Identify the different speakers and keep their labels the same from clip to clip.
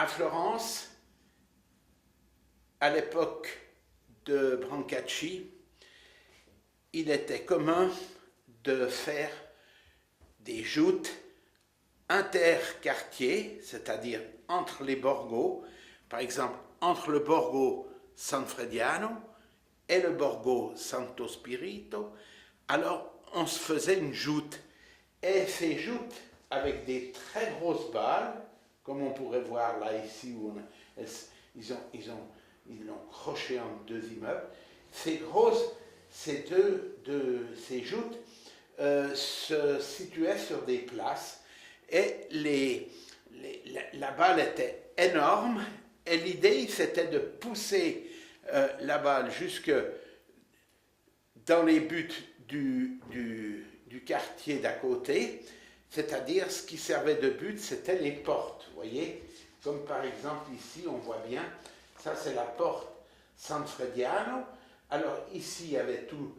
Speaker 1: Florence, à l'époque de Brancacci, il était commun de faire des joutes interquartiers, c'est-à-dire entre les borgos, par exemple entre le borgo Sanfrediano et le borgo Santo Spirito. Alors on se faisait une joute, et ces joutes avec des très grosses balles, comme on pourrait voir là ici où ils l'ont croché en deux immeubles. Ces joutes se situaient sur des places, et la balle était énorme, et l'idée c'était de pousser la balle jusque dans les buts du quartier d'à côté, c'est-à-dire ce qui servait de but, c'était les portes, vous voyez, comme par exemple ici, on voit bien, ça c'est la porte Sanfrediano. Alors ici, il y avait tout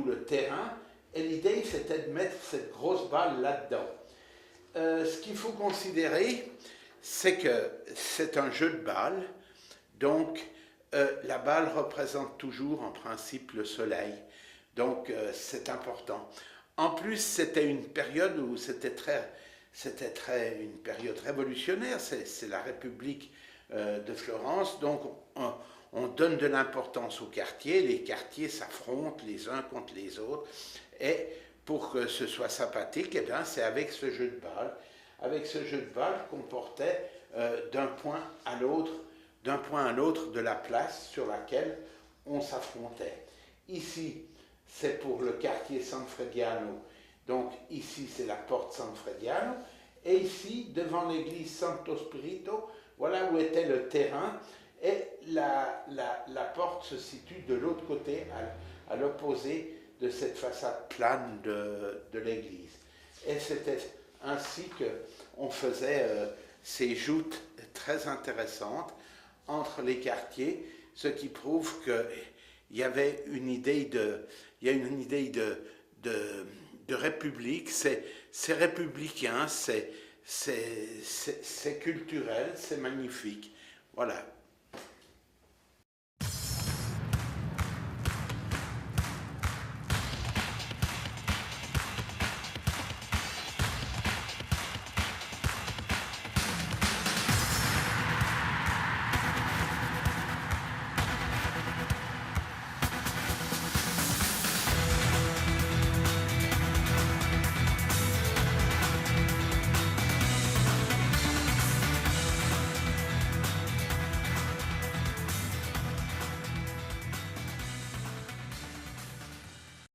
Speaker 1: le terrain, et l'idée c'était de mettre cette grosse balle là-dedans. Ce qu'il faut considérer, c'est que c'est un jeu de balle, donc la balle représente toujours en principe le soleil, donc c'est important. En plus, c'était une période où c'était une période révolutionnaire, c'est la République de Florence, donc on donne de l'importance aux quartiers, les quartiers s'affrontent les uns contre les autres, et pour que ce soit sympathique, eh bien, c'est avec ce jeu de balle. Avec ce jeu de balle qu'on portait d'un point à l'autre de la place sur laquelle on s'affrontait. Ici, c'est pour le quartier Sanfrediano, donc ici c'est la porte Sanfrediano, et ici, devant l'église Santo Spirito, voilà où était le terrain, et la porte se situe de l'autre côté, à l'opposé de cette façade plane de l'église. Et c'était ainsi qu'on faisait ces joutes très intéressantes entre les quartiers, ce qui prouve qu'il y avait une idée de république, c'est républicain, c'est culturel, c'est magnifique. Voilà.